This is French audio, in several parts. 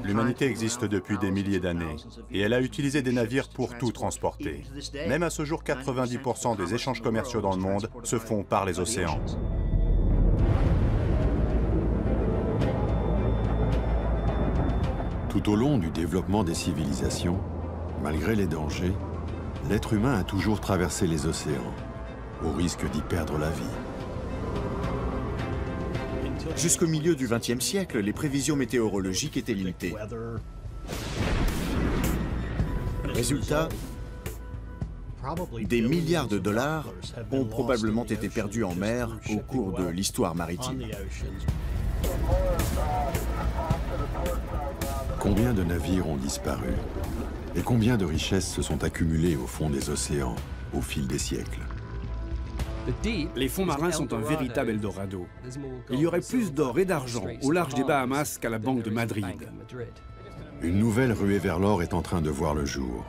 L'humanité existe depuis des milliers d'années et elle a utilisé des navires pour tout transporter. Même à ce jour, 90% des échanges commerciaux dans le monde se font par les océans. Tout au long du développement des civilisations, malgré les dangers, l'être humain a toujours traversé les océans, au risque d'y perdre la vie. Jusqu'au milieu du XXe siècle, les prévisions météorologiques étaient limitées. Résultat, des milliards de dollars ont probablement été perdus en mer au cours de l'histoire maritime. Combien de navires ont disparu? Et combien de richesses se sont accumulées au fond des océans au fil des siècles? Les fonds marins sont un véritable Eldorado. Il y aurait plus d'or et d'argent au large des Bahamas qu'à la Banque de Madrid. Une nouvelle ruée vers l'or est en train de voir le jour.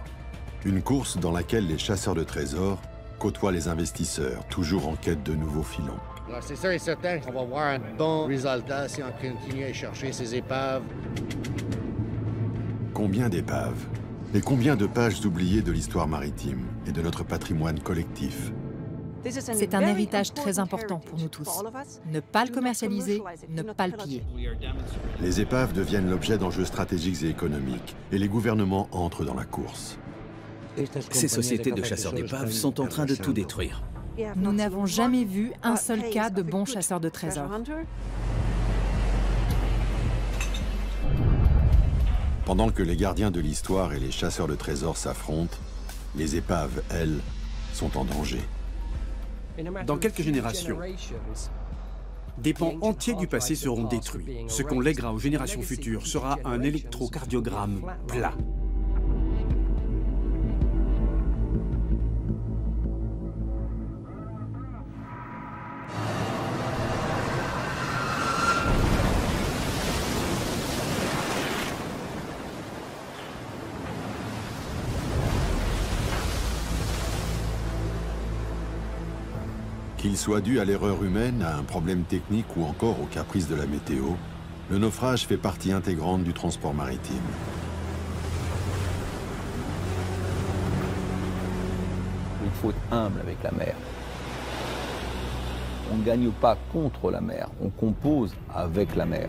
Une course dans laquelle les chasseurs de trésors côtoient les investisseurs, toujours en quête de nouveaux filons. C'est sûr et certain qu'on va voir un bon résultat si on continue à chercher ces épaves. Combien d'épaves? Et combien de pages oubliées de l'histoire maritime et de notre patrimoine collectif? C'est un héritage très important pour nous tous. Ne pas le commercialiser, ne pas le piller. Les épaves deviennent l'objet d'enjeux stratégiques et économiques, et les gouvernements entrent dans la course. Ces sociétés de chasseurs d'épaves sont en train de tout détruire. Nous n'avons jamais vu un seul cas de bons chasseurs de trésors. Pendant que les gardiens de l'histoire et les chasseurs de trésors s'affrontent, les épaves, elles, sont en danger. Dans quelques générations, des pans entiers du passé seront détruits. Ce qu'on lèguera aux générations futures sera un électrocardiogramme plat. Qu'il soit dû à l'erreur humaine, à un problème technique ou encore aux caprices de la météo, le naufrage fait partie intégrante du transport maritime. Il faut être humble avec la mer. On ne gagne pas contre la mer, on compose avec la mer.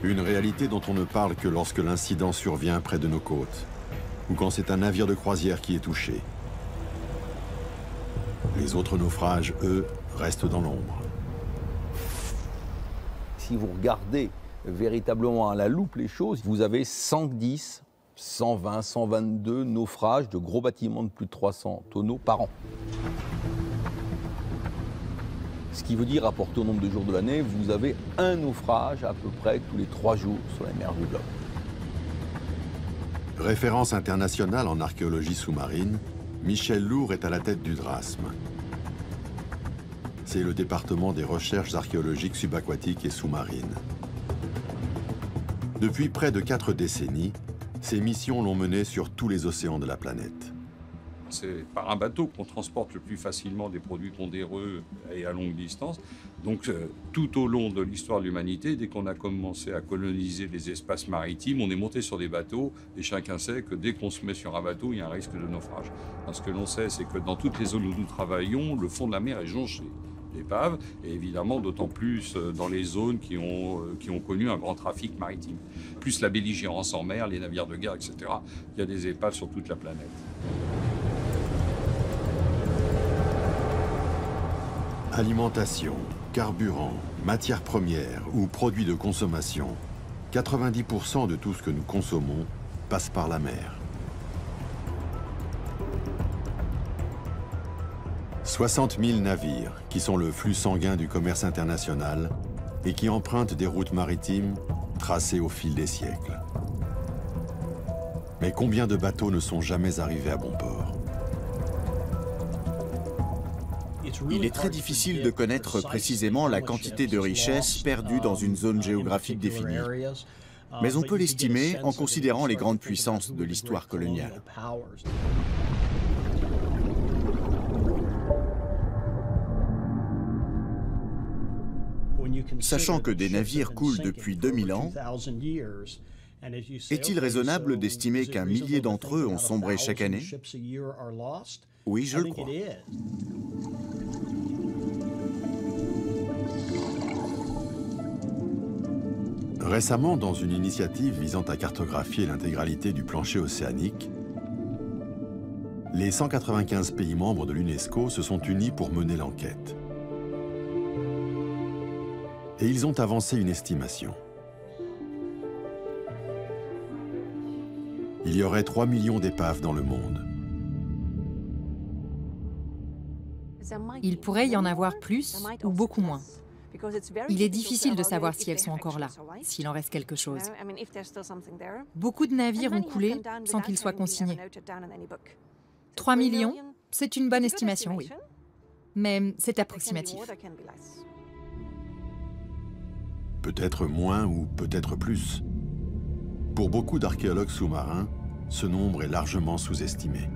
Une réalité dont on ne parle que lorsque l'incident survient près de nos côtes, ou quand c'est un navire de croisière qui est touché. Les autres naufrages, eux, restent dans l'ombre. Si vous regardez véritablement à la loupe les choses, vous avez 110, 120, 122 naufrages de gros bâtiments de plus de 300 tonneaux par an. Ce qui veut dire, rapporté au nombre de jours de l'année, vous avez un naufrage à peu près tous les 3 jours sur la mer du globe. Référence internationale en archéologie sous-marine, Michel Lourd est à la tête du DRASM. C'est le département des recherches archéologiques subaquatiques et sous-marines. Depuis près de 4 décennies, ces missions l'ont mené sur tous les océans de la planète. C'est par un bateau qu'on transporte le plus facilement des produits pondéreux et à longue distance. Donc tout au long de l'histoire de l'humanité, dès qu'on a commencé à coloniser les espaces maritimes, on est monté sur des bateaux et chacun sait que dès qu'on se met sur un bateau, il y a un risque de naufrage. Parce que l'on sait, c'est que dans toutes les zones où nous travaillons, le fond de la mer est jonché d'épaves, et évidemment d'autant plus dans les zones qui ont connu un grand trafic maritime. Plus la belligérance en mer, les navires de guerre, etc. Il y a des épaves sur toute la planète. Alimentation, carburant, matières premières ou produits de consommation, 90% de tout ce que nous consommons passe par la mer. 60 000 navires, qui sont le flux sanguin du commerce international et qui empruntent des routes maritimes tracées au fil des siècles. Mais combien de bateaux ne sont jamais arrivés à bon port? Il est très difficile de connaître précisément la quantité de richesses perdues dans une zone géographique définie. mais on peut l'estimer en considérant les grandes puissances de l'histoire coloniale. Sachant que des navires coulent depuis 2000 ans, est-il raisonnable d'estimer qu'un millier d'entre eux ont sombré chaque année? Oui, je le crois. Récemment, dans une initiative visant à cartographier l'intégralité du plancher océanique, les 195 pays membres de l'UNESCO se sont unis pour mener l'enquête. Et ils ont avancé une estimation. Il y aurait 3 millions d'épaves dans le monde. Il pourrait y en avoir plus ou beaucoup moins. Il est difficile de savoir si elles sont encore là, s'il en reste quelque chose. Beaucoup de navires ont coulé sans qu'ils soient consignés. 3 millions, c'est une bonne estimation, oui. Mais c'est approximatif. Peut-être moins ou peut-être plus. Pour beaucoup d'archéologues sous-marins, ce nombre est largement sous-estimé.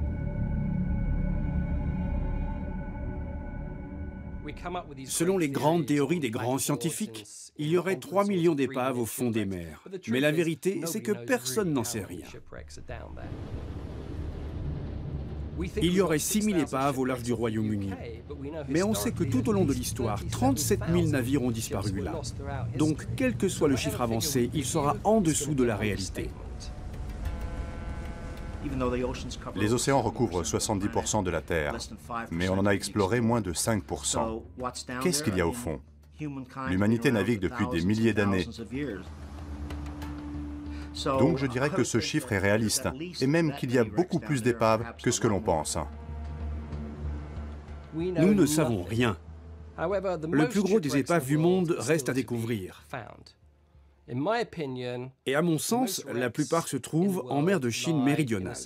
Selon les grandes théories des grands scientifiques, il y aurait 3 millions d'épaves au fond des mers. Mais la vérité, c'est que personne n'en sait rien. Il y aurait 6 000 épaves au large du Royaume-Uni. Mais on sait que tout au long de l'histoire, 37 000 navires ont disparu là. Donc, quel que soit le chiffre avancé, il sera en dessous de la réalité. Les océans recouvrent 70% de la Terre, mais on en a exploré moins de 5%. Qu'est-ce qu'il y a au fond? L'humanité navigue depuis des milliers d'années. Donc je dirais que ce chiffre est réaliste, et même qu'il y a beaucoup plus d'épaves que ce que l'on pense. Nous ne savons rien. Le plus gros des épaves du monde reste à découvrir. Et à mon sens, la plupart se trouvent en mer de Chine méridionale.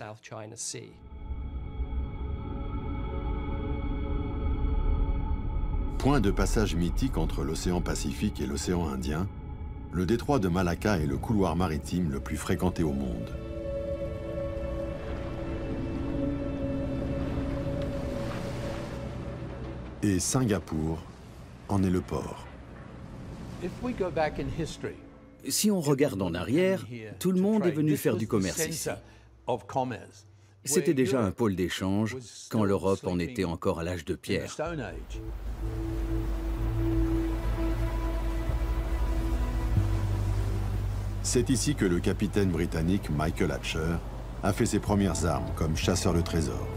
Point de passage mythique entre l'océan Pacifique et l'océan Indien, le détroit de Malacca est le couloir maritime le plus fréquenté au monde. Et Singapour en est le port. Si on regarde en arrière, tout le monde est venu faire du commerce ici. C'était déjà un pôle d'échange quand l'Europe en était encore à l'âge de pierre. C'est ici que le capitaine britannique Michael Hatcher a fait ses premières armes comme chasseur de trésors.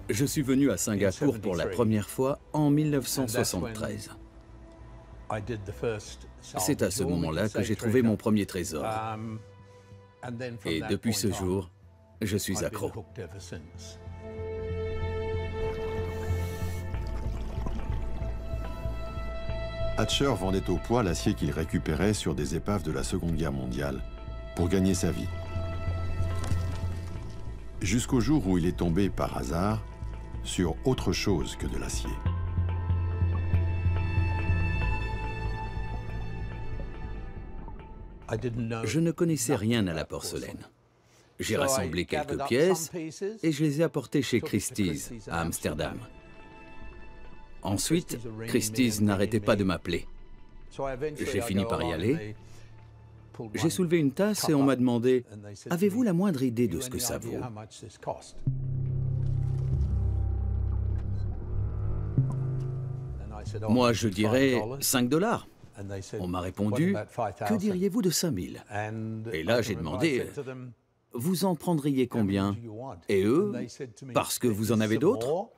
Je suis venu à Singapour pour la première fois en 1973. C'est à ce moment-là que j'ai trouvé mon premier trésor. Et depuis ce jour, je suis accro. Hatcher vendait au poids l'acier qu'il récupérait sur des épaves de la Seconde Guerre mondiale pour gagner sa vie. Jusqu'au jour où il est tombé par hasard sur autre chose que de l'acier. Je ne connaissais rien à la porcelaine. J'ai rassemblé quelques pièces et je les ai apportées chez Christie's à Amsterdam. Ensuite, Christie's n'arrêtait pas de m'appeler. J'ai fini par y aller. J'ai soulevé une tasse et on m'a demandé « Avez-vous la moindre idée de ce que ça vaut ?» Moi, je dirais 5 $. On m'a répondu « Que diriez-vous de 5 000 ?» Et là, j'ai demandé « Vous en prendriez combien ?» Et eux, « Parce que vous en avez d'autres ?»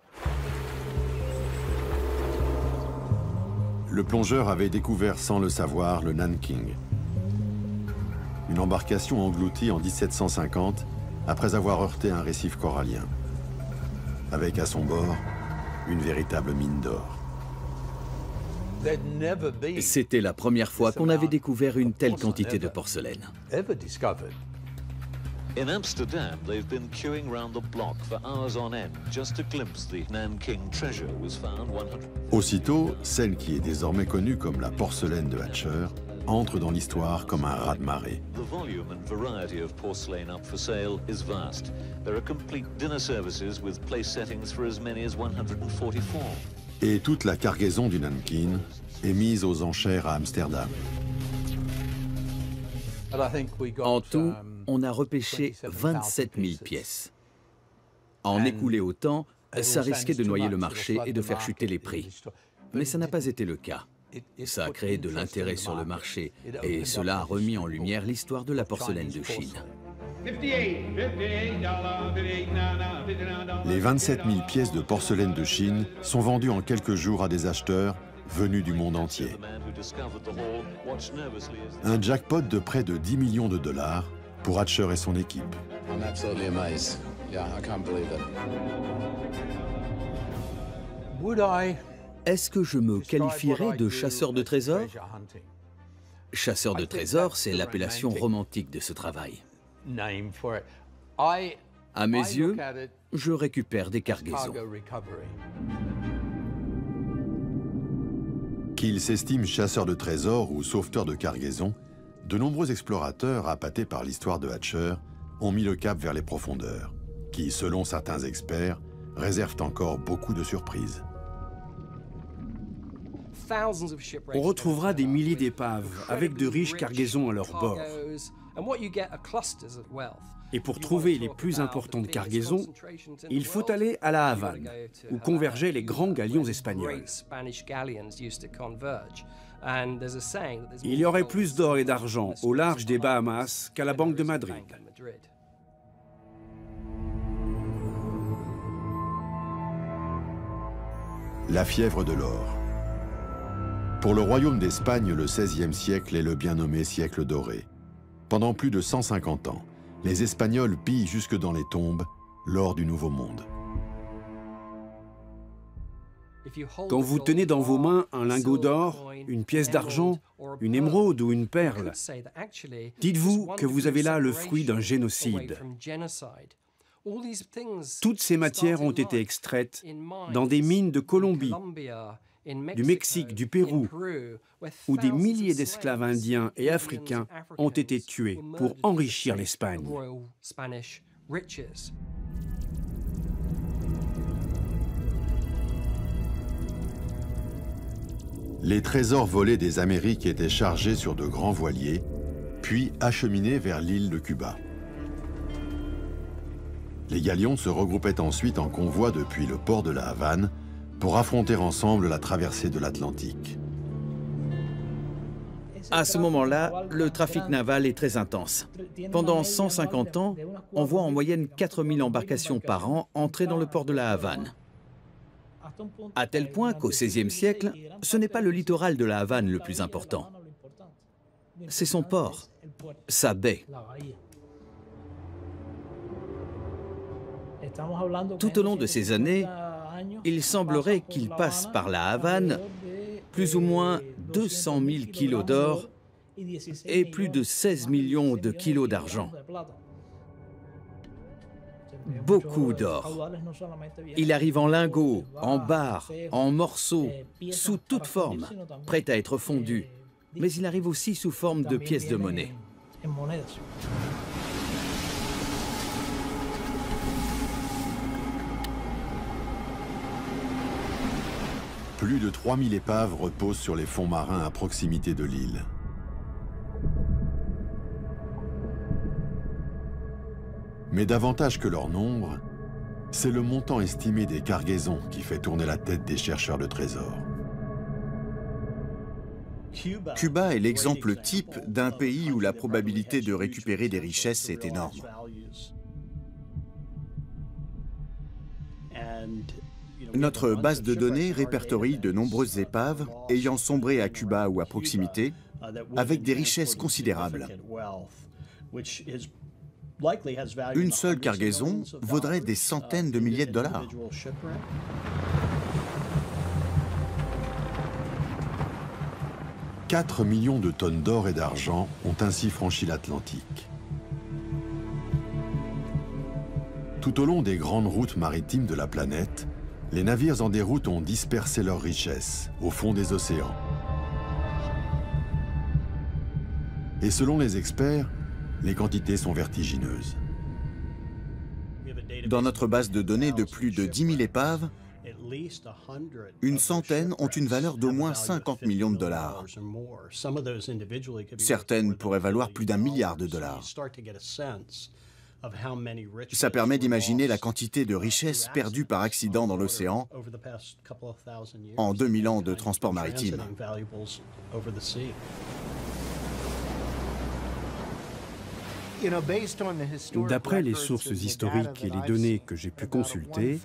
Le plongeur avait découvert sans le savoir le Nanking. Une embarcation engloutie en 1750 après avoir heurté un récif corallien. Avec à son bord une véritable mine d'or. C'était la première fois qu'on avait découvert une telle quantité de porcelaine. In Amsterdam, they've been queuing round the block for hours on end just to glimpse the Nanking treasure was found 100. Aussitôt, celle qui est désormais connue comme la porcelaine de Hatcher entre dans l'histoire comme un raz-de-marée. The volume and variety of porcelain up for sale is vast. There are complete dinner services with place settings for as many as 144. Et toute la cargaison du Nanking est mise aux enchères à Amsterdam. En tout, on a repêché 27 000 pièces. En écouler autant, ça risquait de noyer le marché et de faire chuter les prix. Mais ça n'a pas été le cas. Ça a créé de l'intérêt sur le marché et cela a remis en lumière l'histoire de la porcelaine de Chine. Les 27 000 pièces de porcelaine de Chine sont vendues en quelques jours à des acheteurs venus du monde entier. Un jackpot de près de 10 millions de dollars pour Hatcher et son équipe. Est-ce que je me qualifierais de chasseur de trésors? Chasseur de trésors, c'est l'appellation romantique de ce travail. À mes yeux, je récupère des cargaisons. Qu'ils s'estiment chasseurs de trésors ou sauveteurs de cargaisons, de nombreux explorateurs, appâtés par l'histoire de Hatcher, ont mis le cap vers les profondeurs, qui, selon certains experts, réservent encore beaucoup de surprises. On retrouvera des milliers d'épaves avec de riches cargaisons à leur bord. Et pour trouver les plus importantes cargaisons, il faut aller à La Havane, où convergeaient les grands galions espagnols. Il y aurait plus d'or et d'argent au large des Bahamas qu'à la Banque de Madrid. La fièvre de l'or. Pour le royaume d'Espagne, le XVIe siècle est le bien nommé siècle doré. Pendant plus de 150 ans, les Espagnols pillent jusque dans les tombes l'or du Nouveau Monde. Quand vous tenez dans vos mains un lingot d'or, une pièce d'argent, une émeraude ou une perle, dites-vous que vous avez là le fruit d'un génocide. Toutes ces matières ont été extraites dans des mines de Colombie, du Mexique, du Pérou, où des milliers d'esclaves indiens et africains ont été tués pour enrichir l'Espagne. Les trésors volés des Amériques étaient chargés sur de grands voiliers, puis acheminés vers l'île de Cuba. Les galions se regroupaient ensuite en convoi depuis le port de La Havane pour affronter ensemble la traversée de l'Atlantique. À ce moment-là, le trafic naval est très intense. Pendant 150 ans, on voit en moyenne 4000 embarcations par an entrer dans le port de La Havane. À tel point qu'au XVIe siècle, ce n'est pas le littoral de La Havane le plus important. C'est son port, sa baie. Tout au long de ces années, il semblerait qu'il passe par La Havane plus ou moins 200 000 kilos d'or et plus de 16 millions de kilos d'argent. Beaucoup d'or. Il arrive en lingots, en barres, en morceaux, sous toute forme, prêt à être fondu. Mais il arrive aussi sous forme de pièces de monnaie. Plus de 3000 épaves reposent sur les fonds marins à proximité de l'île. Mais davantage que leur nombre, c'est le montant estimé des cargaisons qui fait tourner la tête des chercheurs de trésors. Cuba est l'exemple type d'un pays où la probabilité de récupérer des richesses est énorme. Notre base de données répertorie de nombreuses épaves ayant sombré à Cuba ou à proximité, avec des richesses considérables. Une seule cargaison vaudrait des centaines de milliers de dollars. « 4 millions de tonnes d'or et d'argent ont ainsi franchi l'Atlantique. Tout au long des grandes routes maritimes de la planète, les navires en déroute ont dispersé leurs richesses au fond des océans. Et selon les experts, les quantités sont vertigineuses. Dans notre base de données de plus de 10 000 épaves, une centaine ont une valeur d'au moins 50 millions de dollars. Certaines pourraient valoir plus d'1 milliard de dollars. Ça permet d'imaginer la quantité de richesses perdues par accident dans l'océan en 2000 ans de transport maritime. D'après les sources historiques et les données que j'ai pu consulter,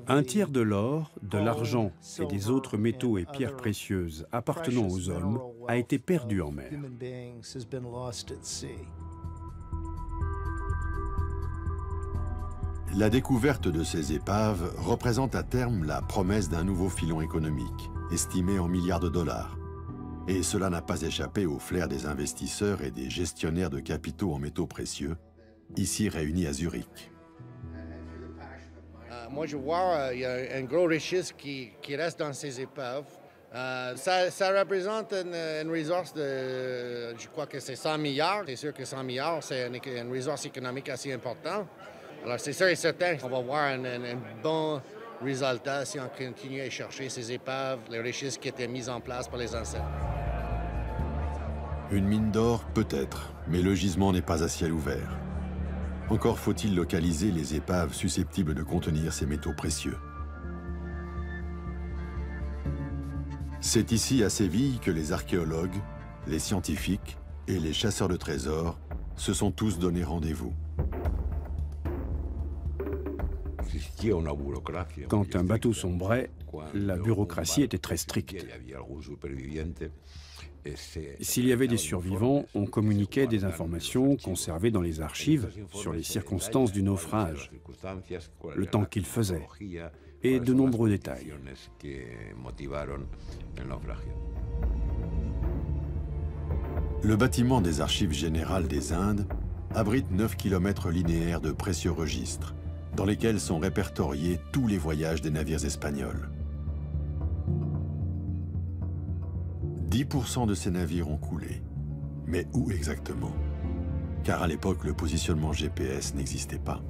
un tiers de l'or, de l'argent et des autres métaux et pierres précieuses appartenant aux hommes a été perdu en mer. La découverte de ces épaves représente à terme la promesse d'un nouveau filon économique, estimé en milliards de dollars. Et cela n'a pas échappé au flair des investisseurs et des gestionnaires de capitaux en métaux précieux, ici réunis à Zurich. Moi, je vois il y a une grosse richesse qui reste dans ces épaves. Ça représente une ressource de, je crois que c'est 100 milliards. C'est sûr que 100 milliards, c'est une ressource économique assez importante. Alors, c'est sûr et certain qu'on va voir un bon résultat si on continue à chercher ces épaves, les richesses qui étaient mises en place par les ancêtres. Une mine d'or, peut-être, mais le gisement n'est pas à ciel ouvert. Encore faut-il localiser les épaves susceptibles de contenir ces métaux précieux. C'est ici, à Séville, que les archéologues, les scientifiques et les chasseurs de trésors se sont tous donné rendez-vous. Quand un bateau sombrait, la bureaucratie était très stricte. S'il y avait des survivants, on communiquait des informations conservées dans les archives sur les circonstances du naufrage, le temps qu'il faisait, et de nombreux détails. Le bâtiment des Archives générales des Indes abrite 9 km linéaires de précieux registres, dans lesquels sont répertoriés tous les voyages des navires espagnols. 10% de ces navires ont coulé. Mais où exactement? Car à l'époque, le positionnement GPS n'existait pas.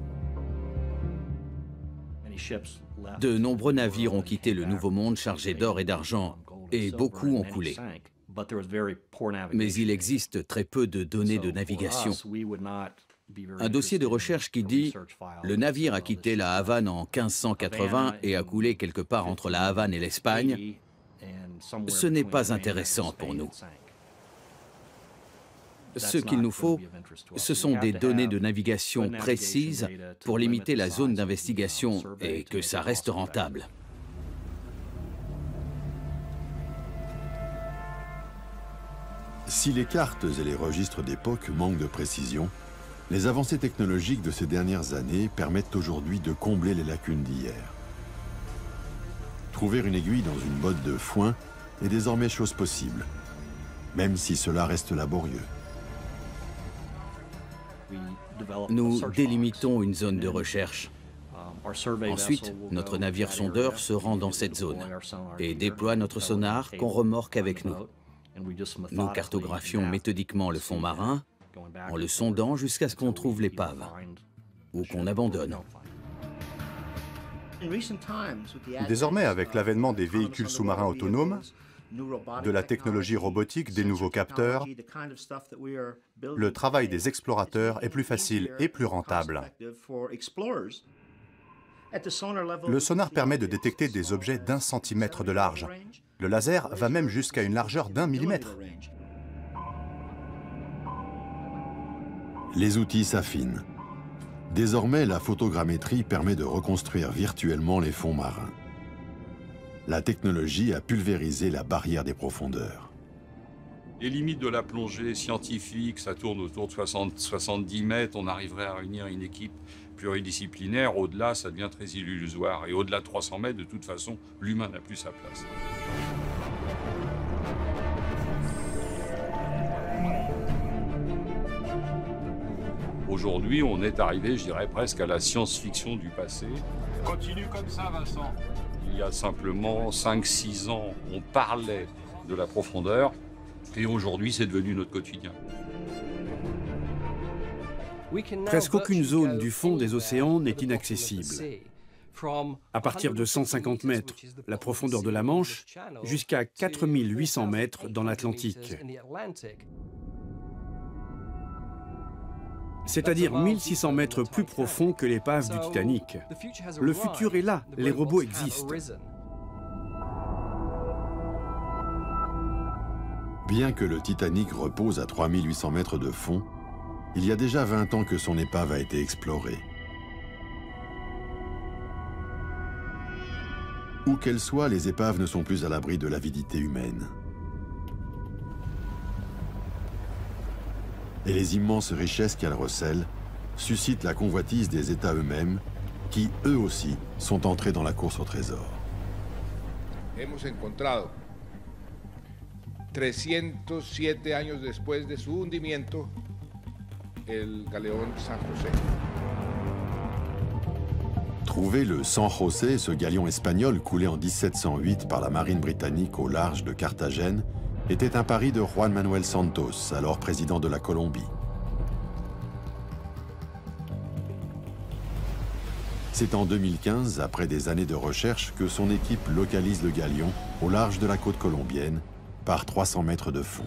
De nombreux navires ont quitté le Nouveau Monde chargés d'or et d'argent, et beaucoup ont coulé. Mais il existe très peu de données de navigation. Un dossier de recherche qui dit « Le navire a quitté la Havane en 1580 et a coulé quelque part entre la Havane et l'Espagne », ce n'est pas intéressant pour nous. Ce qu'il nous faut, ce sont des données de navigation précises pour limiter la zone d'investigation et que ça reste rentable. Si les cartes et les registres d'époque manquent de précision, les avancées technologiques de ces dernières années permettent aujourd'hui de combler les lacunes d'hier. Trouver une aiguille dans une botte de foin est désormais chose possible, même si cela reste laborieux. Nous délimitons une zone de recherche. Ensuite, notre navire sondeur se rend dans cette zone et déploie notre sonar qu'on remorque avec nous. Nous cartographions méthodiquement le fond marin en le sondant jusqu'à ce qu'on trouve l'épave ou qu'on abandonne. Désormais, avec l'avènement des véhicules sous-marins autonomes, de la technologie robotique, des nouveaux capteurs, le travail des explorateurs est plus facile et plus rentable. Le sonar permet de détecter des objets d'1 centimètre de large. Le laser va même jusqu'à une largeur d'1 millimètre. Les outils s'affinent. Désormais, la photogrammétrie permet de reconstruire virtuellement les fonds marins. La technologie a pulvérisé la barrière des profondeurs. Les limites de la plongée scientifique, ça tourne autour de 70 mètres. On arriverait à réunir une équipe pluridisciplinaire. Au-delà, ça devient très illusoire. Et au-delà de 300 mètres, de toute façon, l'humain n'a plus sa place. Aujourd'hui, on est arrivé, je dirais, presque à la science-fiction du passé. Continue comme ça, Vincent. Il y a simplement 5-6 ans, on parlait de la profondeur, et aujourd'hui, c'est devenu notre quotidien. Presque aucune zone du fond des océans n'est inaccessible. À partir de 150 mètres, la profondeur de la Manche, jusqu'à 4800 mètres dans l'Atlantique. C'est-à-dire 1600 mètres plus profond que l'épave du Titanic. Le futur est là, les robots existent. Bien que le Titanic repose à 3800 mètres de fond, il y a déjà 20 ans que son épave a été explorée. Où qu'elles soient, les épaves ne sont plus à l'abri de l'avidité humaine. Et les immenses richesses qu'elles recèlent suscitent la convoitise des États eux-mêmes, qui, eux aussi, sont entrés dans la course au trésor. Hemos encontrado 307 años después de su hundimiento el galeón San José. Trouver le San José, ce galion espagnol coulé en 1708 par la marine britannique au large de Carthagène, était un pari de Juan Manuel Santos, alors président de la Colombie. C'est en 2015, après des années de recherche, que son équipe localise le galion au large de la côte colombienne, par 300 mètres de fond.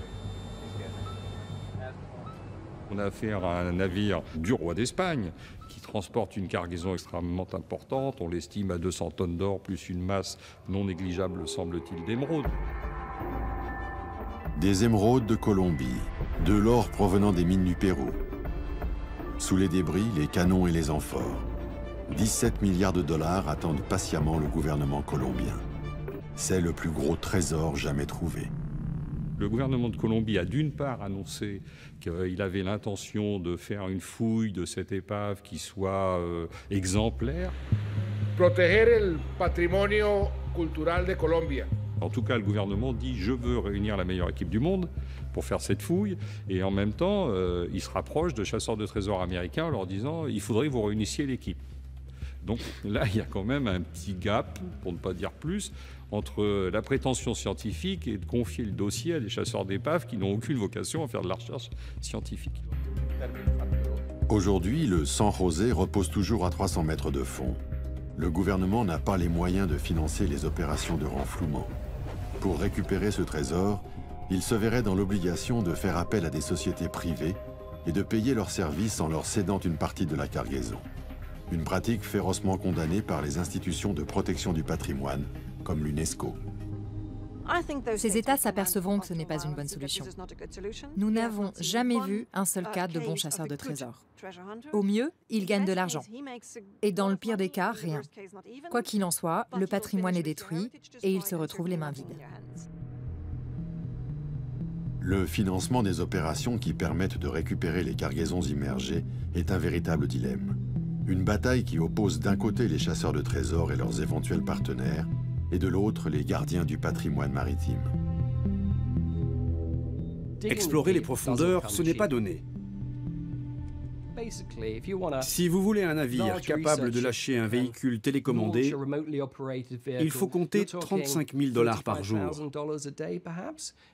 On a affaire à un navire du roi d'Espagne qui transporte une cargaison extrêmement importante. On l'estime à 200 tonnes d'or, plus une masse non négligeable, semble-t-il, d'émeraudes. Des émeraudes de Colombie, de l'or provenant des mines du Pérou. Sous les débris, les canons et les amphores. 17 milliards de dollars attendent patiemment le gouvernement colombien. C'est le plus gros trésor jamais trouvé. Le gouvernement de Colombie a d'une part annoncé qu'il avait l'intention de faire une fouille de cette épave qui soit exemplaire. Proteger el patrimonio cultural de Colombia. En tout cas, le gouvernement dit « je veux réunir la meilleure équipe du monde pour faire cette fouille ». Et en même temps, il se rapproche de chasseurs de trésors américains en leur disant « il faudrait que vous réunissiez l'équipe ». Donc là, il y a quand même un petit gap, pour ne pas dire plus, entre la prétention scientifique et de confier le dossier à des chasseurs d'épaves qui n'ont aucune vocation à faire de la recherche scientifique. Aujourd'hui, le San José repose toujours à 300 mètres de fond. Le gouvernement n'a pas les moyens de financer les opérations de renflouement. Pour récupérer ce trésor, il se verrait dans l'obligation de faire appel à des sociétés privées et de payer leurs services en leur cédant une partie de la cargaison. Une pratique férocement condamnée par les institutions de protection du patrimoine, comme l'UNESCO. Ces États s'apercevront que ce n'est pas une bonne solution. Nous n'avons jamais vu un seul cas de bons chasseurs de trésors. Au mieux, ils gagnent de l'argent. Et dans le pire des cas, rien. Quoi qu'il en soit, le patrimoine est détruit et ils se retrouvent les mains vides. Le financement des opérations qui permettent de récupérer les cargaisons immergées est un véritable dilemme. Une bataille qui oppose d'un côté les chasseurs de trésors et leurs éventuels partenaires, et de l'autre les gardiens du patrimoine maritime. Explorer les profondeurs, ce n'est pas donné. Si vous voulez un navire capable de lâcher un véhicule télécommandé, il faut compter 35 000 $ par jour.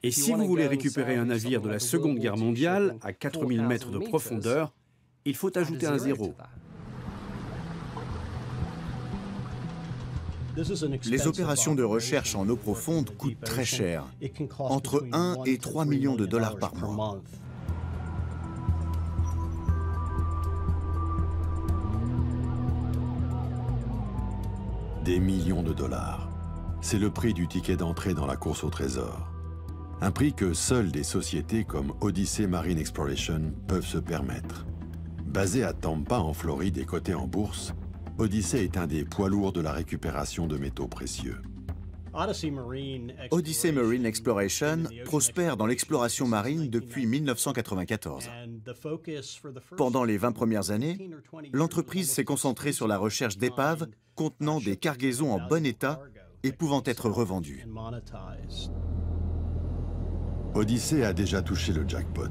Et si vous voulez récupérer un navire de la Seconde Guerre mondiale à 4000 mètres de profondeur, il faut ajouter un zéro. Les opérations de recherche en eau profonde coûtent très cher, entre 1 et 3 millions de dollars par mois. Des millions de dollars. C'est le prix du ticket d'entrée dans la course au trésor. Un prix que seules des sociétés comme Odyssey Marine Exploration peuvent se permettre. Basé à Tampa, en Floride et coté en bourse, Odyssey est un des poids lourds de la récupération de métaux précieux. Odyssey Marine Exploration prospère dans l'exploration marine depuis 1994. Pendant les 20 premières années, l'entreprise s'est concentrée sur la recherche d'épaves contenant des cargaisons en bon état et pouvant être revendues. Odyssey a déjà touché le jackpot.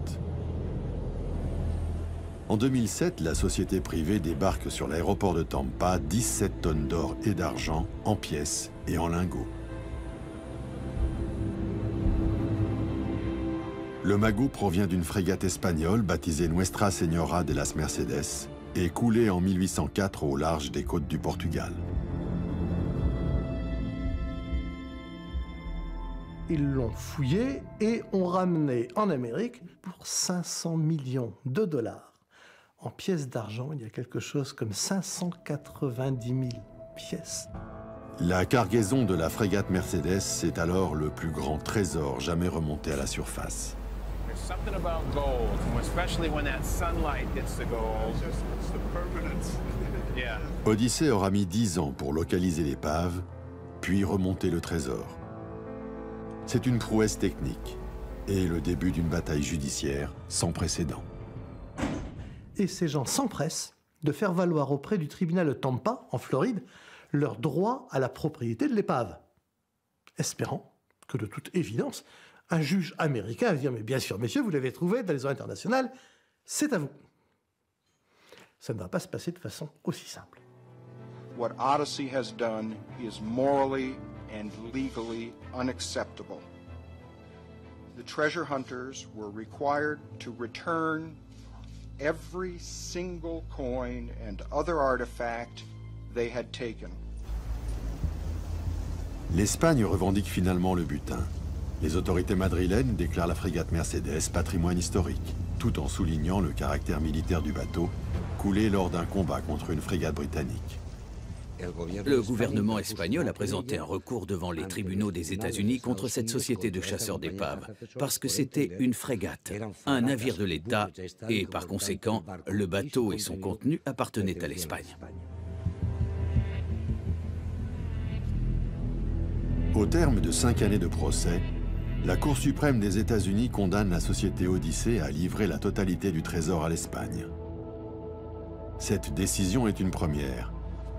En 2007, la société privée débarque sur l'aéroport de Tampa 17 tonnes d'or et d'argent en pièces et en lingots. Le magot provient d'une frégate espagnole baptisée Nuestra Señora de las Mercedes et coulée en 1804 au large des côtes du Portugal. Ils l'ont fouillé et ont ramené en Amérique pour 500 millions de dollars. En pièces d'argent, il y a quelque chose comme 590 000 pièces. La cargaison de la frégate Mercedes, c'est alors le plus grand trésor jamais remonté à la surface. Something about gold, especially when that sunlight hits the gold. It's the permanence. Yeah. Odyssey aura mis 10 ans pour localiser l'épave, puis remonter le trésor. C'est une prouesse technique et le début d'une bataille judiciaire sans précédent. Et ces gens s'empressent de faire valoir auprès du tribunal de Tampa, en Floride, leur droit à la propriété de l'épave, espérant que, de toute évidence, un juge américain va dire « Mais bien sûr, messieurs, vous l'avez trouvé dans les eaux internationales, c'est à vous ». Ça ne va pas se passer de façon aussi simple. What Odyssey has done is morally and legally unacceptable. The treasure hunters were required to return every single coin and other artifact they had taken. L'Espagne revendique finalement le butin. Les autorités madrilènes déclarent la frégate Mercedes patrimoine historique, tout en soulignant le caractère militaire du bateau, coulé lors d'un combat contre une frégate britannique. Le gouvernement espagnol a présenté un recours devant les tribunaux des États-Unis contre cette société de chasseurs d'épaves, parce que c'était une frégate, un navire de l'État, et par conséquent, le bateau et son contenu appartenaient à l'Espagne. Au terme de 5 années de procès, la Cour suprême des États-Unis condamne la société Odyssey à livrer la totalité du trésor à l'Espagne. Cette décision est une première.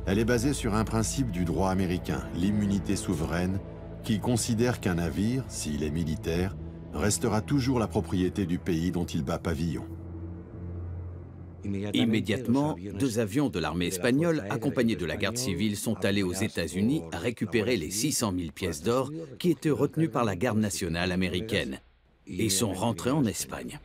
Elle est basée sur un principe du droit américain, l'immunité souveraine, qui considère qu'un navire, s'il est militaire, restera toujours la propriété du pays dont il bat pavillon. Immédiatement, 2 avions de l'armée espagnole, accompagnés de la garde civile, sont allés aux États-Unis récupérer les 600 000 pièces d'or qui étaient retenues par la garde nationale américaine et sont rentrés en Espagne.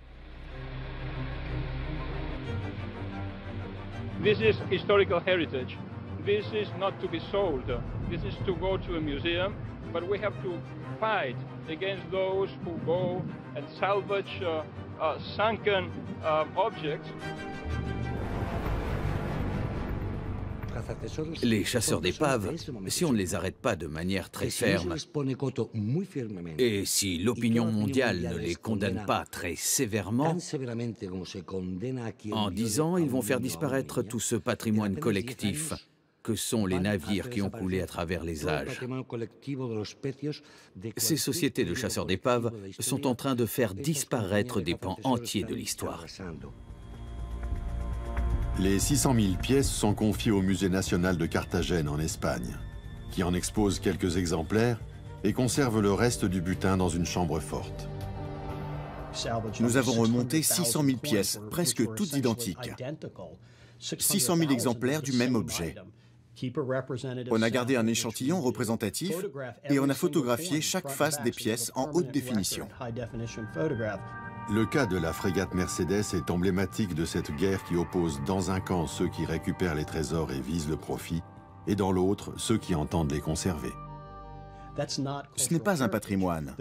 This is historical heritage. This is not to be sold. This is to go to a museum, but we have to fight against those who go and salvage sunken objects. Les chasseurs d'épaves, si on ne les arrête pas de manière très ferme, et si l'opinion mondiale ne les condamne pas très sévèrement, en 10 ans, ils vont faire disparaître tout ce patrimoine collectif que sont les navires qui ont coulé à travers les âges. Ces sociétés de chasseurs d'épaves sont en train de faire disparaître des pans entiers de l'histoire. Les 600 000 pièces sont confiées au Musée national de Carthagène en Espagne, qui en expose quelques exemplaires et conserve le reste du butin dans une chambre forte. Nous avons remonté 600 000 pièces, presque toutes identiques. 600 000 exemplaires du même objet. On a gardé un échantillon représentatif et on a photographié chaque face des pièces en haute définition. Le cas de la frégate Mercedes est emblématique de cette guerre qui oppose dans un camp ceux qui récupèrent les trésors et visent le profit, et dans l'autre ceux qui entendent les conserver. Ce n'est pas un patrimoine.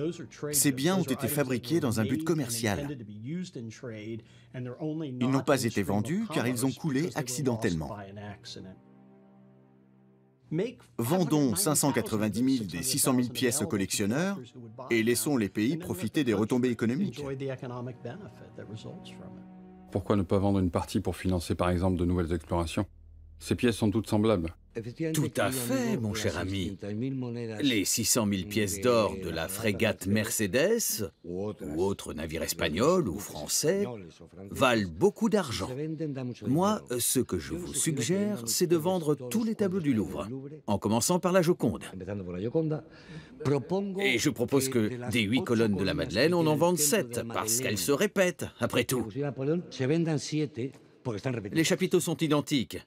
Ces biens ont été fabriqués dans un but commercial. Ils n'ont pas été vendus car ils ont coulé accidentellement. Vendons 590 000 des 600 000 pièces aux collectionneurs et laissons les pays profiter des retombées économiques. Pourquoi ne pas vendre une partie pour financer par exemple de nouvelles explorations? Ces pièces sont toutes semblables. Tout à fait, mon cher ami. Les 600 000 pièces d'or de la frégate Mercedes, ou autres navires espagnols ou français, valent beaucoup d'argent. Moi, ce que je vous suggère, c'est de vendre tous les tableaux du Louvre, en commençant par la Joconde. Et je propose que des 8 colonnes de la Madeleine, on en vende 7, parce qu'elles se répètent, après tout. Les chapiteaux sont identiques.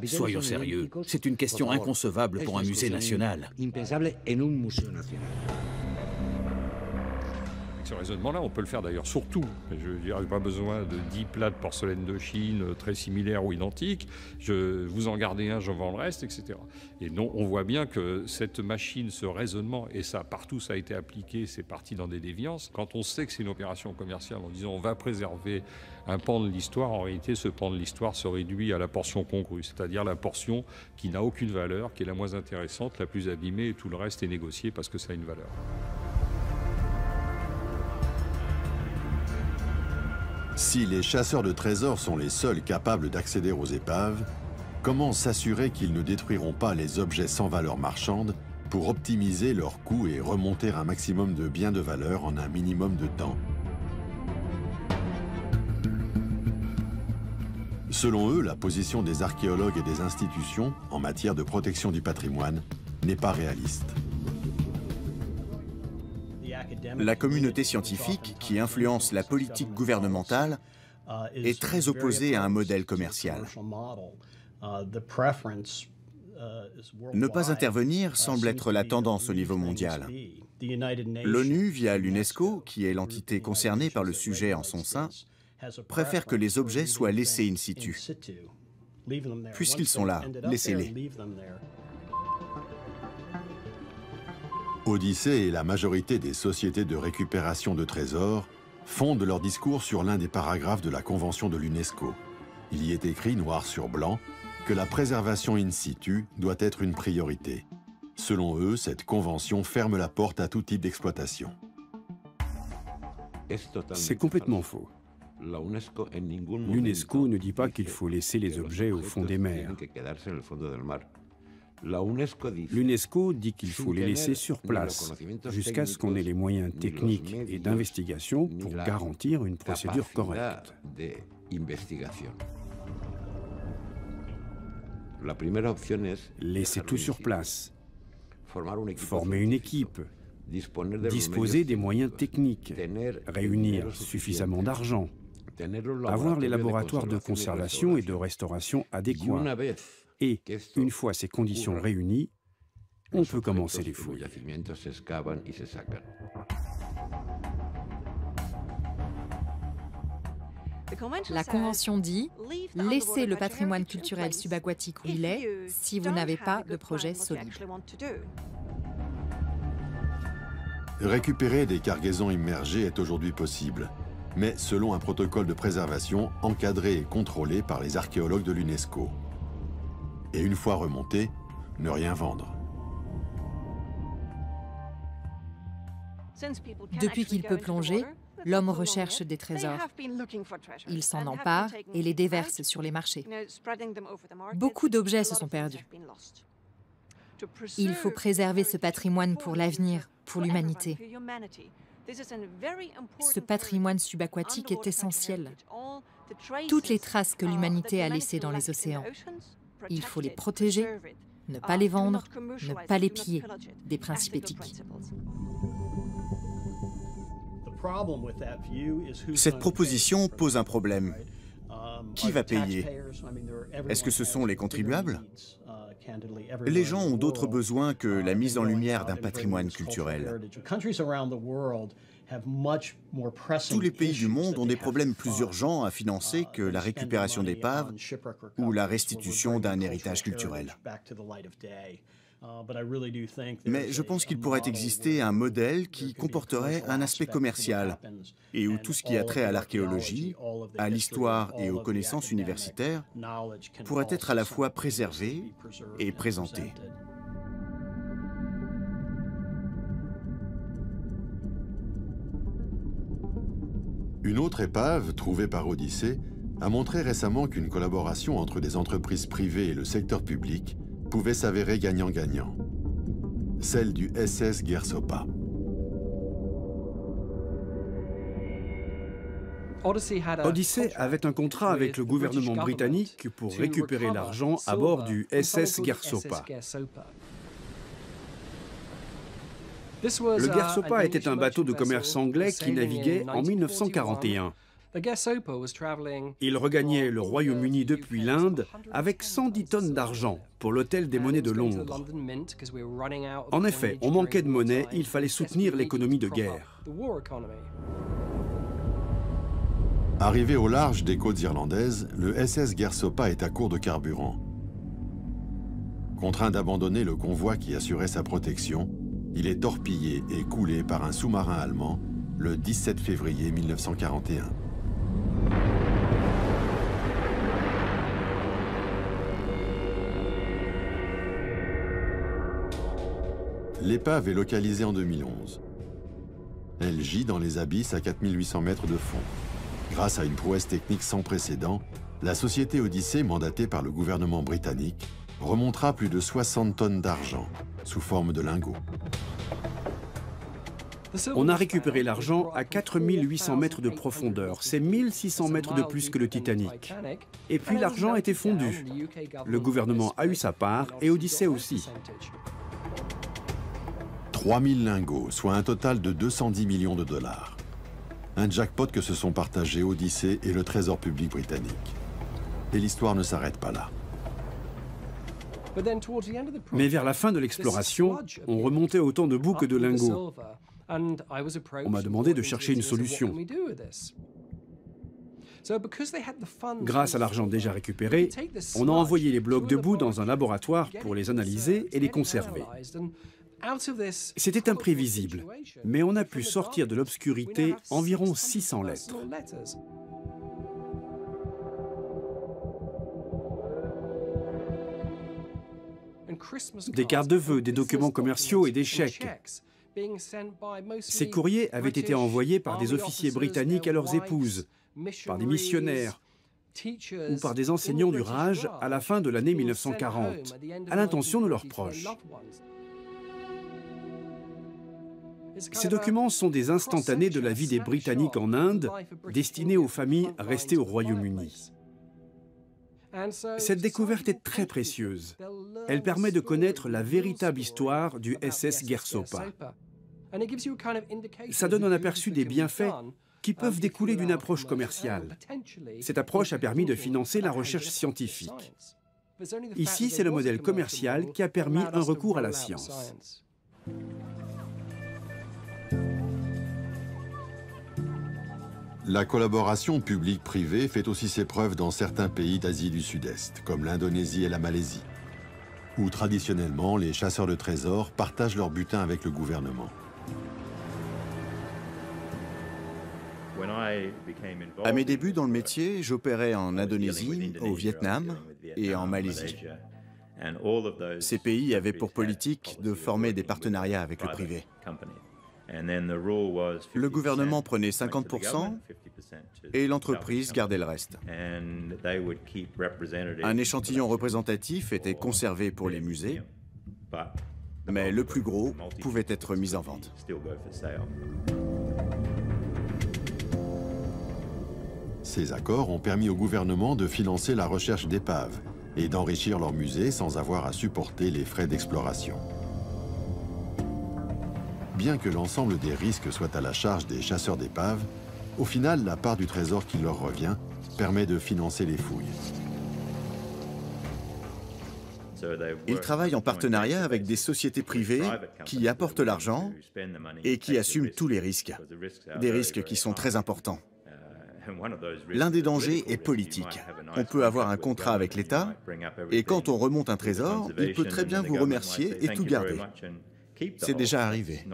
Soyons sérieux, c'est une question inconcevable pour un musée national. Ce raisonnement-là, on peut le faire d'ailleurs sur tout. Je veux dire, pas besoin de 10 plats de porcelaine de Chine très similaires ou identiques. Vous en gardez un, j'en vends le reste, etc. Et non, on voit bien que cette machine, ce raisonnement, et ça, partout ça a été appliqué, c'est parti dans des déviances. Quand on sait que c'est une opération commerciale en disant on va préserver un pan de l'histoire, en réalité, ce pan de l'histoire se réduit à la portion congrue, c'est-à-dire la portion qui n'a aucune valeur, qui est la moins intéressante, la plus abîmée, et tout le reste est négocié parce que ça a une valeur. Si les chasseurs de trésors sont les seuls capables d'accéder aux épaves, comment s'assurer qu'ils ne détruiront pas les objets sans valeur marchande pour optimiser leurs coûts et remonter un maximum de biens de valeur en un minimum de temps? Selon eux, la position des archéologues et des institutions en matière de protection du patrimoine n'est pas réaliste. La communauté scientifique, qui influence la politique gouvernementale, est très opposée à un modèle commercial. Ne pas intervenir semble être la tendance au niveau mondial. L'ONU, via l'UNESCO, qui est l'entité concernée par le sujet en son sein, préfère que les objets soient laissés in situ. Puisqu'ils sont là, laissez-les. Odyssée et la majorité des sociétés de récupération de trésors fondent leur discours sur l'un des paragraphes de la Convention de l'UNESCO. Il y est écrit noir sur blanc que la préservation in situ doit être une priorité. Selon eux, cette convention ferme la porte à tout type d'exploitation. C'est complètement faux. L'UNESCO ne dit pas qu'il faut laisser les objets au fond des mers. L'UNESCO dit qu'il faut les laisser sur place, jusqu'à ce qu'on ait les moyens techniques et d'investigation pour garantir une procédure correcte. Laisser tout sur place, former une équipe, disposer des moyens techniques, réunir suffisamment d'argent, avoir les laboratoires de conservation et de restauration adéquats. Et, une fois ces conditions réunies, on peut commencer les fouilles. La Convention dit « Laissez le patrimoine culturel subaquatique où il est si vous n'avez pas de projet solide ». Récupérer des cargaisons immergées est aujourd'hui possible, mais selon un protocole de préservation encadré et contrôlé par les archéologues de l'UNESCO. Et une fois remonté, ne rien vendre. Depuis qu'il peut plonger, l'homme recherche des trésors. Il s'en empare et les déverse sur les marchés. Beaucoup d'objets se sont perdus. Il faut préserver ce patrimoine pour l'avenir, pour l'humanité. Ce patrimoine subaquatique est essentiel. Toutes les traces que l'humanité a laissées dans les océans. Il faut les protéger, ne pas les vendre, ne pas les piller, des principes éthiques. Cette proposition pose un problème. Qui va payer? Est-ce que ce sont les contribuables? Les gens ont d'autres besoins que la mise en lumière d'un patrimoine culturel. Tous les pays du monde ont des problèmes plus urgents à financer que la récupération d'épaves ou la restitution d'un héritage culturel. Mais je pense qu'il pourrait exister un modèle qui comporterait un aspect commercial et où tout ce qui a trait à l'archéologie, à l'histoire et aux connaissances universitaires pourrait être à la fois préservé et présenté. Une autre épave, trouvée par Odyssée, a montré récemment qu'une collaboration entre des entreprises privées et le secteur public pouvait s'avérer gagnant-gagnant. Celle du SS Gersopa. Odyssey avait un contrat avec le gouvernement britannique pour récupérer l'argent à bord du SS Gersopa. Le Gersopa était un bateau de commerce anglais qui naviguait en 1941. Il regagnait le Royaume-Uni depuis l'Inde avec 110 tonnes d'argent pour l'hôtel des monnaies de Londres. En effet, on manquait de monnaie, il fallait soutenir l'économie de guerre. Arrivé au large des côtes irlandaises, le SS Gersopa est à court de carburant. Contraint d'abandonner le convoi qui assurait sa protection, il est torpillé et coulé par un sous-marin allemand le 17 février 1941. L'épave est localisée en 2011. Elle gît dans les abysses à 4800 mètres de fond. Grâce à une prouesse technique sans précédent, la société Odyssey, mandatée par le gouvernement britannique, remontera plus de 60 tonnes d'argent, sous forme de lingots. On a récupéré l'argent à 4800 mètres de profondeur. C'est 1600 mètres de plus que le Titanic. Et puis l'argent était fondu. Le gouvernement a eu sa part et Odyssey aussi. 3000 lingots, soit un total de 210 millions de dollars. Un jackpot que se sont partagés Odyssey et le Trésor public britannique. Et l'histoire ne s'arrête pas là. Mais vers la fin de l'exploration, on remontait autant de bouts que de lingots. On m'a demandé de chercher une solution. Grâce à l'argent déjà récupéré, on a envoyé les blocs de boue dans un laboratoire pour les analyser et les conserver. C'était imprévisible, mais on a pu sortir de l'obscurité environ 600 lettres. Des cartes de vœux, des documents commerciaux et des chèques. Ces courriers avaient été envoyés par des officiers britanniques à leurs épouses, par des missionnaires ou par des enseignants du Raj à la fin de l'année 1940, à l'intention de leurs proches. Ces documents sont des instantanés de la vie des Britanniques en Inde, destinés aux familles restées au Royaume-Uni. Cette découverte est très précieuse. Elle permet de connaître la véritable histoire du SS Gersopa. Ça donne un aperçu des bienfaits qui peuvent découler d'une approche commerciale. Cette approche a permis de financer la recherche scientifique. Ici, c'est le modèle commercial qui a permis un recours à la science. La collaboration publique-privée fait aussi ses preuves dans certains pays d'Asie du Sud-Est, comme l'Indonésie et la Malaisie, où traditionnellement les chasseurs de trésors partagent leur butin avec le gouvernement. À mes débuts dans le métier, j'opérais en Indonésie, au Vietnam et en Malaisie. Ces pays avaient pour politique de former des partenariats avec le privé. Le gouvernement prenait 50% et l'entreprise gardait le reste. Un échantillon représentatif était conservé pour les musées, mais le plus gros pouvait être mis en vente. Ces accords ont permis au gouvernement de financer la recherche d'épaves et d'enrichir leurs musées sans avoir à supporter les frais d'exploration. Bien que l'ensemble des risques soit à la charge des chasseurs d'épaves, au final, la part du trésor qui leur revient permet de financer les fouilles. Ils travaillent en partenariat avec des sociétés privées qui apportent l'argent et qui assument tous les risques. Des risques qui sont très importants. L'un des dangers est politique. On peut avoir un contrat avec l'État et quand on remonte un trésor, il peut très bien vous remercier et tout garder. C'est déjà arrivé.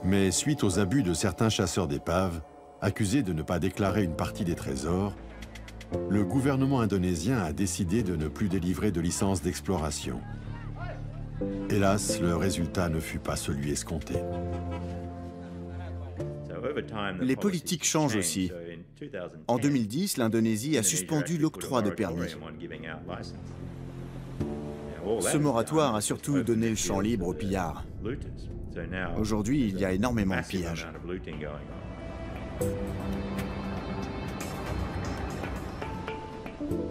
Mais suite aux abus de certains chasseurs d'épaves, accusés de ne pas déclarer une partie des trésors, le gouvernement indonésien a décidé de ne plus délivrer de licence d'exploration. Hélas, le résultat ne fut pas celui escompté. Les politiques changent aussi. En 2010, l'Indonésie a suspendu l'octroi de permis. Ce moratoire a surtout donné le champ libre aux pillards. Aujourd'hui, il y a énormément de pillages.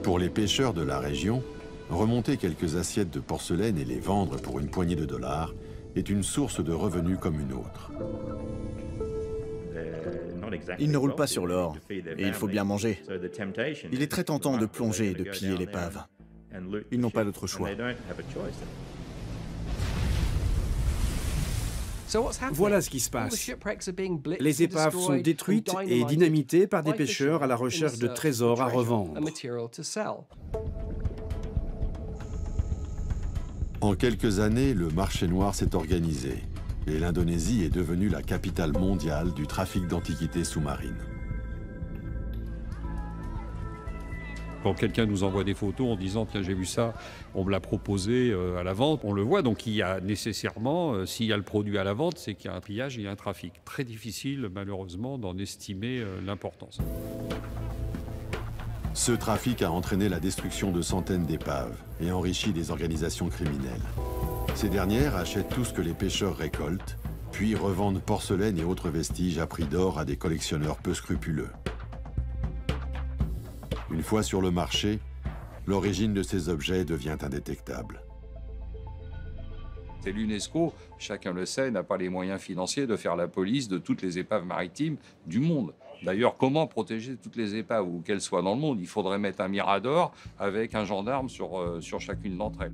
Pour les pêcheurs de la région, remonter quelques assiettes de porcelaine et les vendre pour une poignée de dollars est une source de revenus comme une autre. Ils ne roulent pas sur l'or, et il faut bien manger. Il est très tentant de plonger et de piller l'épave. Ils n'ont pas d'autre choix. Voilà ce qui se passe. Les épaves sont détruites et dynamitées par des pêcheurs à la recherche de trésors à revendre. En quelques années, le marché noir s'est organisé et l'Indonésie est devenue la capitale mondiale du trafic d'antiquités sous-marines. Quand quelqu'un nous envoie des photos en disant « Tiens, j'ai vu ça, on me l'a proposé à la vente », on le voit. Donc il y a nécessairement, s'il y a le produit à la vente, c'est qu'il y a un pillage, il y a un trafic. Très difficile, malheureusement, d'en estimer l'importance. Ce trafic a entraîné la destruction de centaines d'épaves et enrichi des organisations criminelles. Ces dernières achètent tout ce que les pêcheurs récoltent, puis revendent porcelaine et autres vestiges à prix d'or à des collectionneurs peu scrupuleux. Une fois sur le marché, l'origine de ces objets devient indétectable. C'est l'UNESCO, chacun le sait, n'a pas les moyens financiers de faire la police de toutes les épaves maritimes du monde. D'ailleurs, comment protéger toutes les épaves, où qu'elles soient dans le monde? Il faudrait mettre un mirador avec un gendarme sur chacune d'entre elles.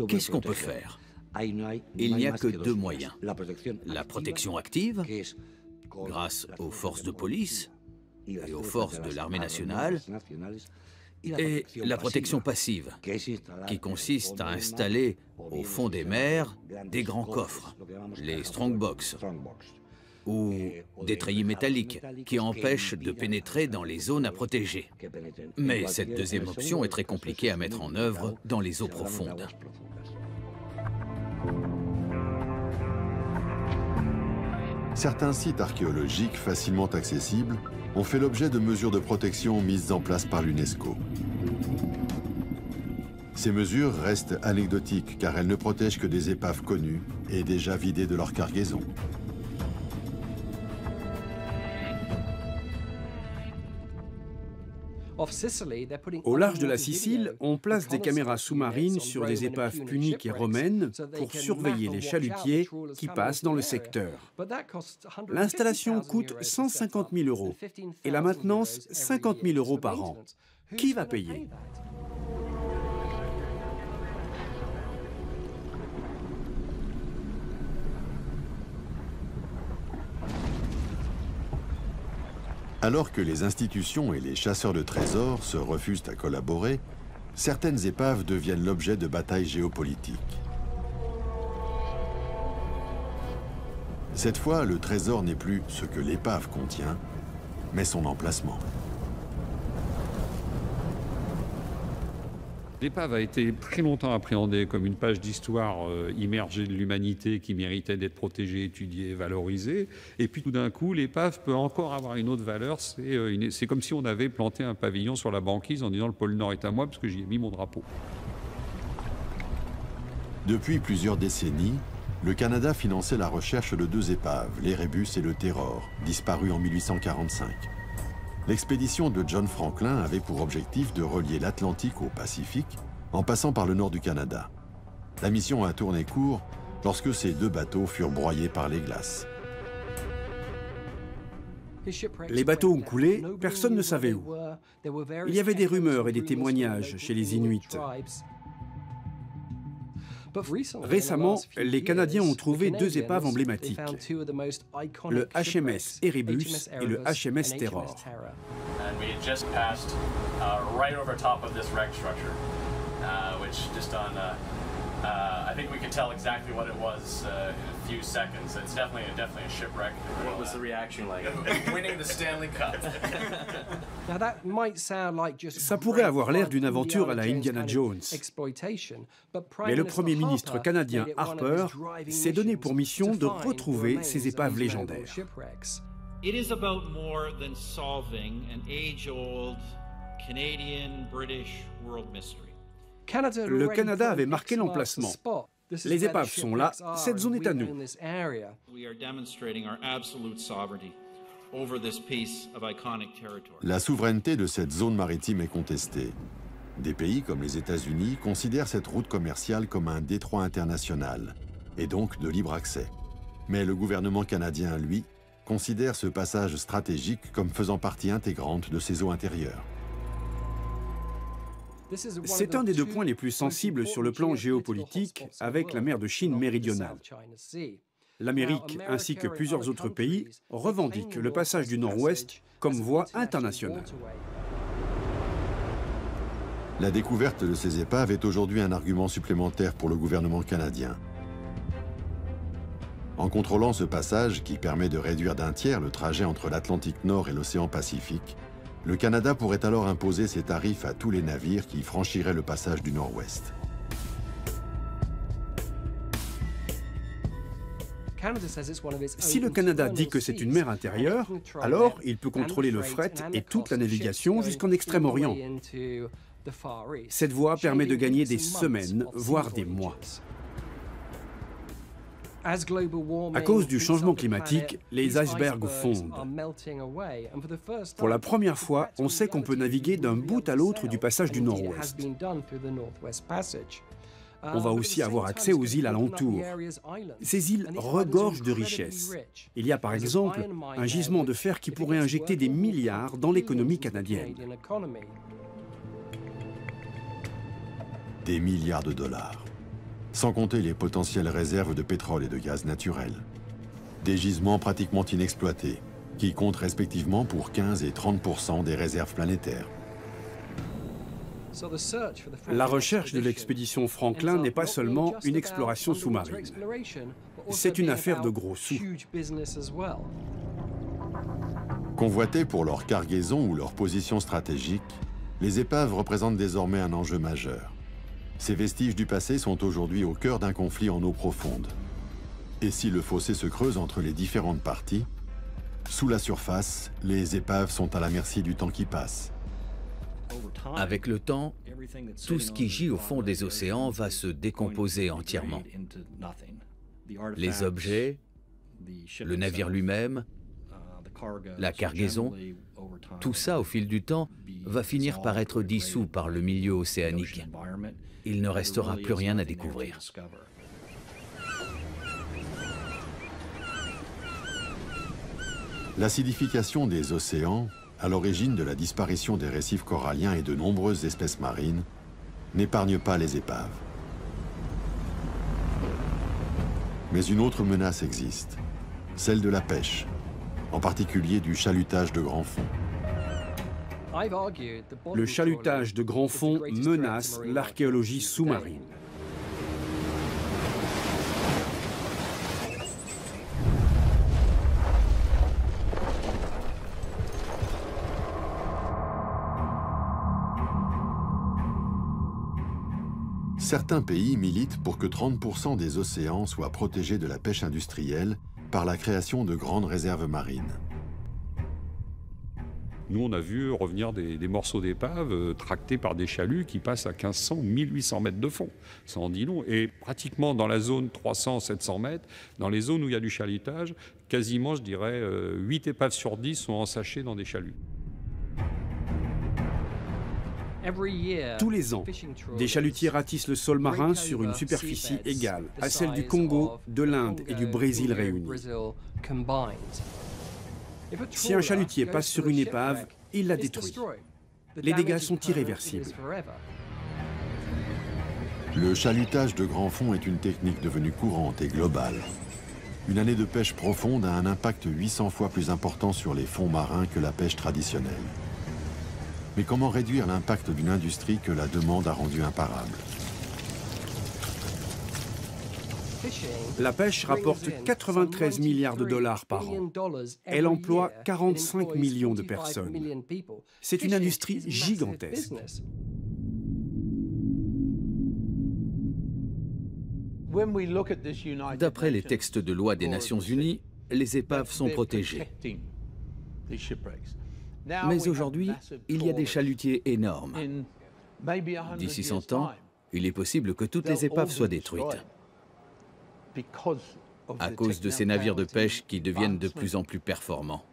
Qu'est-ce qu'on peut faire? Il n'y a que deux moyens. La protection active, grâce aux forces de police et aux forces de l'armée nationale, et la protection passive, qui consiste à installer au fond des mers des grands coffres, les strongbox, ou des treillis métalliques qui empêchent de pénétrer dans les zones à protéger. Mais cette deuxième option est très compliquée à mettre en œuvre dans les eaux profondes. Certains sites archéologiques facilement accessibles ont fait l'objet de mesures de protection mises en place par l'UNESCO. Ces mesures restent anecdotiques car elles ne protègent que des épaves connues et déjà vidées de leur cargaison. Au large de la Sicile, on place des caméras sous-marines sur des épaves puniques et romaines pour surveiller les chalutiers qui passent dans le secteur. L'installation coûte 150 000 € et la maintenance 50 000 € par an. Qui va payer ? Alors que les institutions et les chasseurs de trésors se refusent à collaborer, certaines épaves deviennent l'objet de batailles géopolitiques. Cette fois, le trésor n'est plus ce que l'épave contient, mais son emplacement. L'épave a été très longtemps appréhendée comme une page d'histoire immergée de l'humanité qui méritait d'être protégée, étudiée, valorisée. Et puis tout d'un coup, l'épave peut encore avoir une autre valeur. C'est comme si on avait planté un pavillon sur la banquise en disant « le pôle Nord est à moi parce que j'y ai mis mon drapeau ». Depuis plusieurs décennies, le Canada finançait la recherche de deux épaves, l'Erebus et le Terror, disparus en 1845. L'expédition de John Franklin avait pour objectif de relier l'Atlantique au Pacifique en passant par le nord du Canada. La mission a tourné court lorsque ces deux bateaux furent broyés par les glaces. Les bateaux ont coulé, personne ne savait où. Il y avait des rumeurs et des témoignages chez les Inuits. Récemment, les Canadiens ont trouvé deux épaves emblématiques, le HMS Erebus et le HMS Terror. I think we could tell exactly what it was in a few seconds. It's definitely a shipwreck. What was the reaction like? Winning the Stanley Cup. Ça pourrait avoir l'air d'une aventure à la Indiana Jones. Mais le Premier ministre canadien Harper s'est donné pour mission de retrouver ces épaves légendaires. It is about more than solving an age-old Canadian-British world mystery. Le Canada avait marqué l'emplacement. Les épaves sont là, cette zone est à nous. La souveraineté de cette zone maritime est contestée. Des pays comme les États-Unis considèrent cette route commerciale comme un détroit international, et donc de libre accès. Mais le gouvernement canadien, lui, considère ce passage stratégique comme faisant partie intégrante de ses eaux intérieures. C'est un des deux points les plus sensibles sur le plan géopolitique avec la mer de Chine méridionale. L'Amérique, ainsi que plusieurs autres pays, revendiquent le passage du Nord-Ouest comme voie internationale. La découverte de ces épaves est aujourd'hui un argument supplémentaire pour le gouvernement canadien. En contrôlant ce passage, qui permet de réduire d'un tiers le trajet entre l'Atlantique Nord et l'océan Pacifique, le Canada pourrait alors imposer ses tarifs à tous les navires qui franchiraient le passage du Nord-Ouest. Si le Canada dit que c'est une mer intérieure, alors il peut contrôler le fret et toute la navigation jusqu'en Extrême-Orient. Cette voie permet de gagner des semaines, voire des mois. À cause du changement climatique, les icebergs fondent. Pour la première fois, on sait qu'on peut naviguer d'un bout à l'autre du passage du Nord-Ouest. On va aussi avoir accès aux îles alentours. Ces îles regorgent de richesses. Il y a par exemple un gisement de fer qui pourrait injecter des milliards dans l'économie canadienne. Des milliards de dollars. Sans compter les potentielles réserves de pétrole et de gaz naturel. Des gisements pratiquement inexploités, qui comptent respectivement pour 15 et 30% des réserves planétaires. La recherche de l'expédition Franklin n'est pas seulement une exploration sous-marine. C'est une affaire de gros sous. Convoitées pour leur cargaison ou leur position stratégique, les épaves représentent désormais un enjeu majeur. Ces vestiges du passé sont aujourd'hui au cœur d'un conflit en eau profonde. Et si le fossé se creuse entre les différentes parties, sous la surface, les épaves sont à la merci du temps qui passe. Avec le temps, tout ce qui gît au fond des océans va se décomposer entièrement. Les objets, le navire lui-même, la cargaison, tout ça, au fil du temps, va finir par être dissous par le milieu océanique. Il ne restera plus rien à découvrir. L'acidification des océans, à l'origine de la disparition des récifs coralliens et de nombreuses espèces marines, n'épargne pas les épaves. Mais une autre menace existe, celle de la pêche, en particulier du chalutage de grand fond. Le chalutage de grand fond menace l'archéologie sous-marine. Certains pays militent pour que 30% des océans soient protégés de la pêche industrielle par la création de grandes réserves marines. Nous, on a vu revenir des morceaux d'épave tractés par des chaluts qui passent à 1500, 1800 mètres de fond. Ça en dit long. Et pratiquement dans la zone 300, 700 mètres, dans les zones où il y a du chalutage, quasiment, je dirais, 8 épaves sur 10 sont ensachées dans des chaluts. Tous les ans, des chalutiers ratissent le sol marin sur une superficie égale à celle du Congo, de l'Inde et du Brésil réunis. Si un chalutier passe sur une épave, il la détruit. Les dégâts sont irréversibles. Le chalutage de grand fond est une technique devenue courante et globale. Une année de pêche profonde a un impact 800 fois plus important sur les fonds marins que la pêche traditionnelle. Mais comment réduire l'impact d'une industrie que la demande a rendue imparable? La pêche rapporte 93 milliards de dollars par an. Elle emploie 45 millions de personnes. C'est une industrie gigantesque. D'après les textes de loi des Nations Unies, les épaves sont protégées. Mais aujourd'hui, il y a des chalutiers énormes. D'ici 100 ans, il est possible que toutes les épaves soient détruites à cause de ces navires de pêche qui deviennent de plus en plus performants.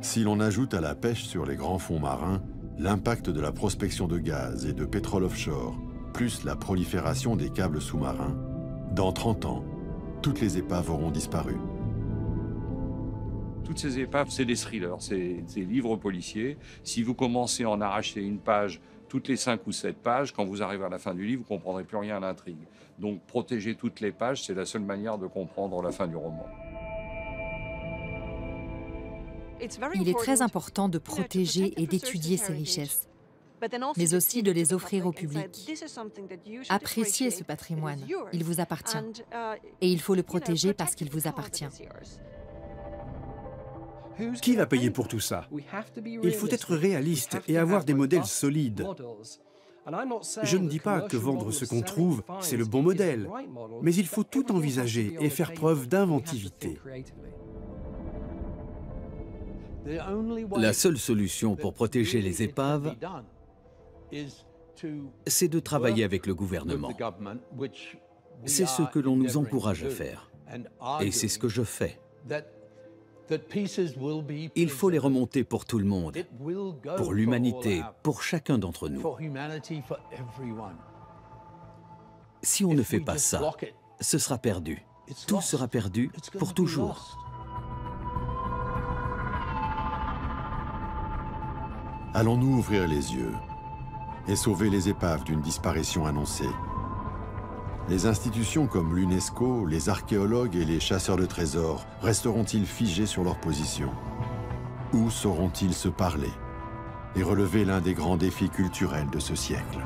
Si l'on ajoute à la pêche sur les grands fonds marins l'impact de la prospection de gaz et de pétrole offshore, plus la prolifération des câbles sous-marins, dans 30 ans, toutes les épaves auront disparu. Toutes ces épaves, c'est des thrillers, c'est des livres policiers. Si vous commencez à en arracher une page toutes les 5 ou 7 pages, quand vous arrivez à la fin du livre, vous ne comprendrez plus rien à l'intrigue. Donc protéger toutes les pages, c'est la seule manière de comprendre la fin du roman. Il est très important de protéger et d'étudier ces richesses, mais aussi de les offrir au public. Appréciez ce patrimoine, il vous appartient. Et il faut le protéger parce qu'il vous appartient. Qui va payer pour tout ça? Il faut être réaliste et avoir des modèles solides. Je ne dis pas que vendre ce qu'on trouve, c'est le bon modèle, mais il faut tout envisager et faire preuve d'inventivité. La seule solution pour protéger les épaves, c'est de travailler avec le gouvernement. C'est ce que l'on nous encourage à faire. Et c'est ce que je fais. Il faut les remonter pour tout le monde, pour l'humanité, pour chacun d'entre nous. Si on ne fait pas ça, ce sera perdu. Tout sera perdu pour toujours. Allons-nous ouvrir les yeux et sauver les épaves d'une disparition annoncée? Les institutions comme l'UNESCO, les archéologues et les chasseurs de trésors resteront-ils figés sur leur position? Ou sauront-ils se parler et relever l'un des grands défis culturels de ce siècle?